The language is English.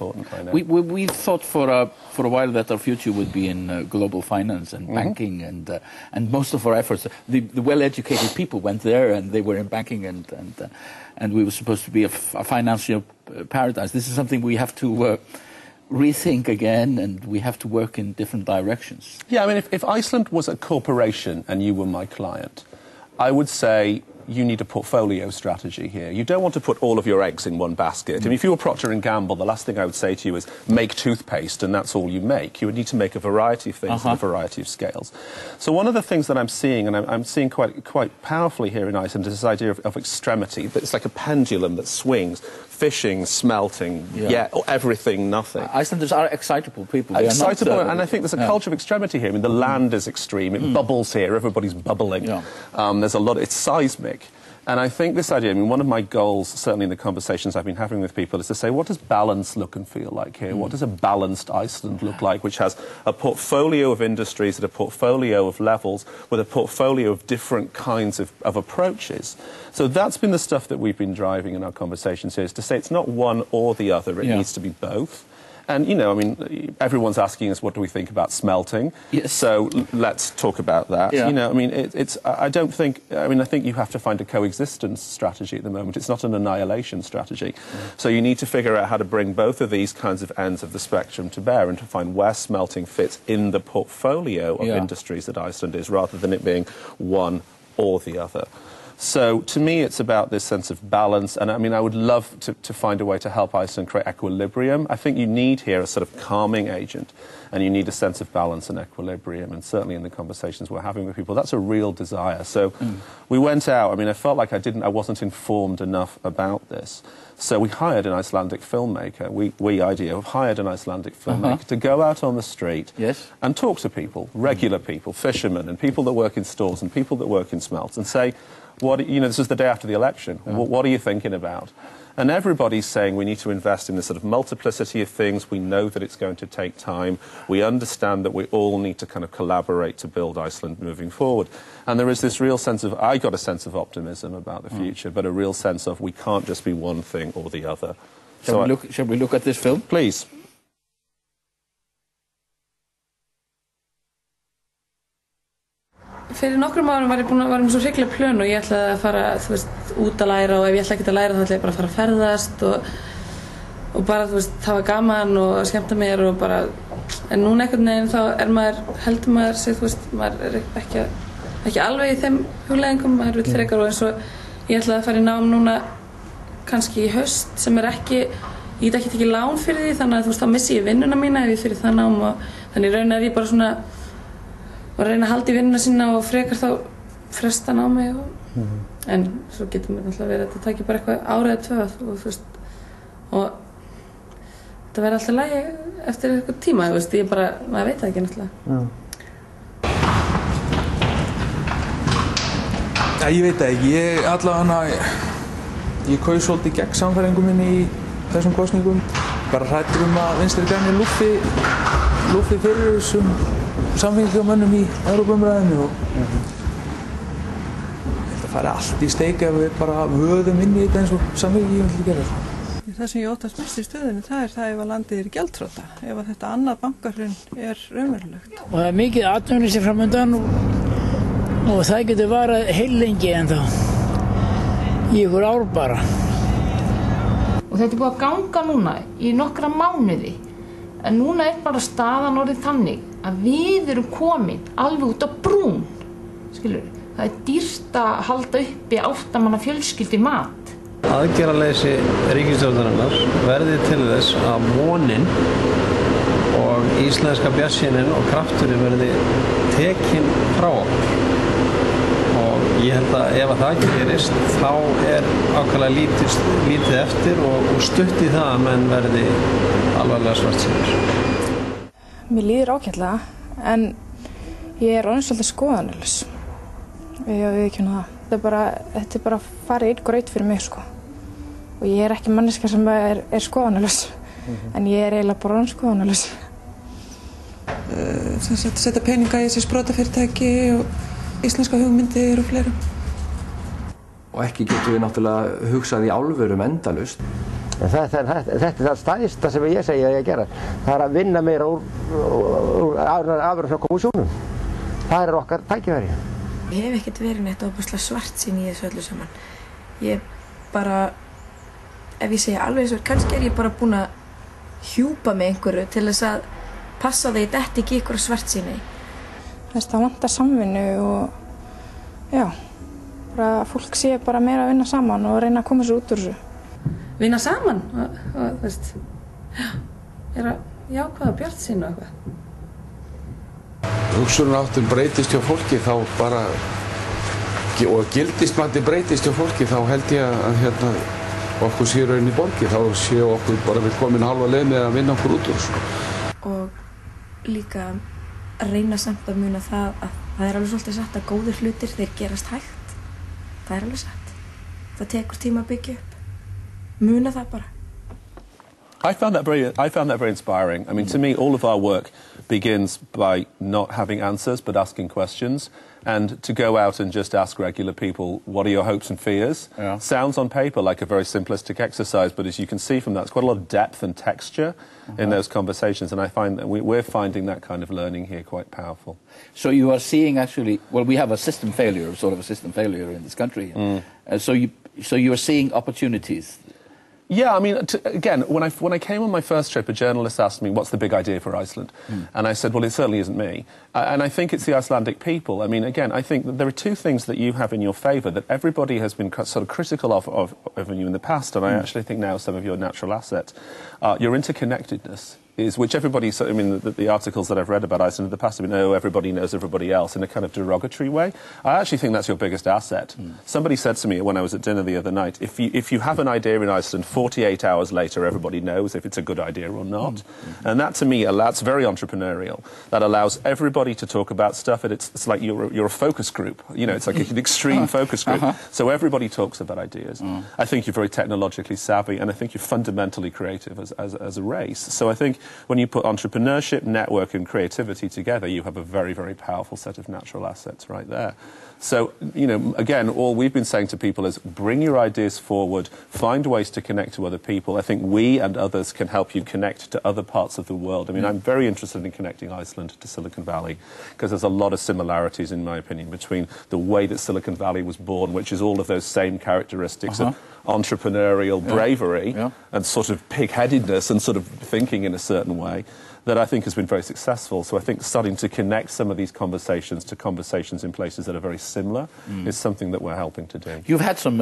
important, I know. We thought for a while that our future would be in global finance and banking, and most of our efforts, the well-educated people went there, and they were in banking, and we were supposed to be a financial paradise. This is something we have to rethink again, and we have to work in different directions. Yeah, I mean, if Iceland was a corporation and you were my client, I would say you need a portfolio strategy here. You don't want to put all of your eggs in one basket. I mean, if you were Procter & Gamble, the last thing I would say to you is make toothpaste and that's all you make. You would need to make a variety of things at a variety of scales. So one of the things that I'm seeing, and I'm seeing quite powerfully here in Iceland, is this idea of extremity. It's like a pendulum that swings. Fishing, smelting, everything, nothing. Icelanders are excitable people. They excitable, are not, and I think there's a culture of extremity here. I mean, the land is extreme. It bubbles here. Everybody's bubbling. Yeah. There's a lot. It's seismic. And I think this idea, I mean, one of my goals, certainly in the conversations I've been having with people, is to say, what does balance look and feel like here? What does a balanced Iceland look like, which has a portfolio of industries at a portfolio of levels with a portfolio of different kinds of approaches? So that's been the stuff that we've been driving in our conversations here, is to say it's not one or the other. It needs to be both. And, you know, I mean, everyone's asking us, what do we think about smelting? Yes. So let's talk about that. Yeah. You know, I mean, I think you have to find a coexistence strategy at the moment. It's not an annihilation strategy. So you need to figure out how to bring both of these kinds of ends of the spectrum to bear and to find where smelting fits in the portfolio of industries that Iceland is, rather than it being one or the other. So, to me, it's about this sense of balance, and I mean, I would love to find a way to help Iceland create equilibrium. I think you need here a sort of calming agent, and you need a sense of balance and equilibrium, and certainly in the conversations we're having with people, that's a real desire. So, we went out, I mean, I felt like I wasn't informed enough about this. So we hired an Icelandic filmmaker, we IDEO have hired an Icelandic filmmaker to go out on the street and talk to people, regular people, fishermen, and people that work in stores, and people that work in smelts, and say, this is the day after the election. What are you thinking about? And everybody's saying we need to invest in this sort of multiplicity of things. We know that it's going to take time. We understand that we all need to kind of collaborate to build Iceland moving forward. And there is this real sense of, I got a sense of optimism about the future, but a real sense of we can't just be one thing or the other. Shall we look at this film? Please. Fyrir nokkrum árum var ég með svo hrikaleg plön og ég ætlaði að fara, þú veist, út að læra, og ef ég ætla ekki að læra þá ætla ég bara að fara að ferðast og bara, þú veist, hafa gaman og skemmta mér og bara, en núna einhvern veginn þá heldur maður sig, þú veist, maður ekki alveg í þeim hugleiðingum, maður vill frekar, og eins og ég ætlaði að fara í nám núna kannski í haust sem ekki, ég get ekki tekið lán fyrir því, þannig að þú veist, þá missi ég vinnuna mína ef ég fyrir það nám, og þannig raun ég bara svona og reyna að halda í vinnuna sína og frekar þá fresta námi en svo getur mér náttúrulega verið að þetta taki bara eitthvað árið eða 2 og þú veist og þetta verður alltaf lagi eftir eitthvað tíma, þú veist, ég bara, maður veit það ekki náttúrulega. Ég veit það ekki, ég kaus svolítið gegn samfæringu minni í þessum kosningum, bara hræddur að Vinstri grænir lúffi fyrir þessum samfélagmönnum í Evrópuumræðunni og ég held að fara allt í steik ef við bara vöðum inn í þetta eins og samfélagið vil gera. Það sem ég óttast mest í stöðunni, það er ef að landið gjaldþrota, ef að þetta annað bankahrun raunverulegt. Og það mikið atvinnuleysi framundan og það getur varað heillengi ennþá, í ykkur ár bara. Og þetta búið að ganga núna í nokkra mánuði, en núna bara staðan orðið þannig að við erum komin alveg út á brún, skilur. Það dýrt að halda uppi 8 manna fjölskyldu í mat. Aðgerðaleysi ríkisstjórnarinnar verði til þess að vonin og íslenska bjartsýnin og krafturinn verði tekin frá okkur. Og ég held að ef það gerist, þá ákaflega lítið eftir og stutt í það að menn verði alvarlega svartsýnir. Mér líður ágætlega, en ég orðin svolítið skoðanalaus. Ég viðurkenni það. Þetta er bara farið einn graut fyrir mig, sko. Og ég ekki manneskja sem er skoðanalaus, en ég eiginlega bara orðin skoðanalaus. Setja peninga í þessi sprotafyrirtæki og íslenska hugmyndir og fleira. Og ekki getum við náttúrulega hugsað í alvöru endalaust. Þetta það stærsta sem ég segi að gera. Það að vinna meira úr afurðum sem koma úr sjónum. Það okkar tækifæri. Ég hef ekkert verið neitt óbúslega svartsýn í þessu öllu saman. Ég bara, ef ég segja alveg svo, kannski ég bara búin að hjúpa með einhverju til þess að passa það ég detti ekki ykkur svartsýni. Það vantar samvinnu og já, bara fólk sé bara meira að vinna saman og reyna að koma sér út úr þessu. Vinna saman og veist, að jákvæða bjartsýn og eitthvað. Hugsunarháttur breytist hjá fólki þá bara, og gildismati breytist hjá fólki þá held ég að okkur sé raun í borgi, þá sé okkur bara við komin halva leið með að vinna okkur út úr þessu. Og líka reyna samt að muna það að það alveg svolítið satt að góðir hlutir þeir gerast hægt. Það alveg satt. Það tekur tíma að byggja upp. Muna það bara. I found that very inspiring. I mean, to me, all of our work begins by not having answers, but asking questions. And to go out and just ask regular people, what are your hopes and fears? Yeah. Sounds on paper like a very simplistic exercise, but as you can see from that, it's quite a lot of depth and texture in those conversations. And I find that we're finding that kind of learning here quite powerful. So you are seeing actually, well, we have a system failure, sort of a system failure in this country. So you are seeing opportunities. Yeah, I mean, again, when I came on my first trip, a journalist asked me, what's the big idea for Iceland? And I said, well, it certainly isn't me. And I think it's the Icelandic people. I mean, again, I think that there are two things that you have in your favour that everybody has been sort of critical of you in the past, and I actually think now some of your natural assets. Your interconnectedness is, which everybody, I mean, the articles that I've read about Iceland in the past have been, oh, everybody knows everybody else in a kind of derogatory way. I actually think that's your biggest asset. Somebody said to me when I was at dinner the other night, if you have an idea in Iceland, 48 hours later everybody knows if it's a good idea or not. And that to me, that's very entrepreneurial. That allows everybody to talk about stuff, and it's like you're a focus group. You know, it's like an extreme focus group. So everybody talks about ideas. I think you're very technologically savvy, and I think you're fundamentally creative as a race. So I think when you put entrepreneurship, network and creativity together, you have a very, very powerful set of natural assets right there. So, you know, again, all we've been saying to people is bring your ideas forward, find ways to connect to other people. I think we and others can help you connect to other parts of the world. I mean, I'm very interested in connecting Iceland to Silicon Valley because there's a lot of similarities, in my opinion, between the way that Silicon Valley was born, which is all of those same characteristics of entrepreneurial bravery and sort of pig-headedness and sort of thinking in a certain way, that I think has been very successful. So I think starting to connect some of these conversations to conversations in places that are very similar is something that we're helping to do. You've had some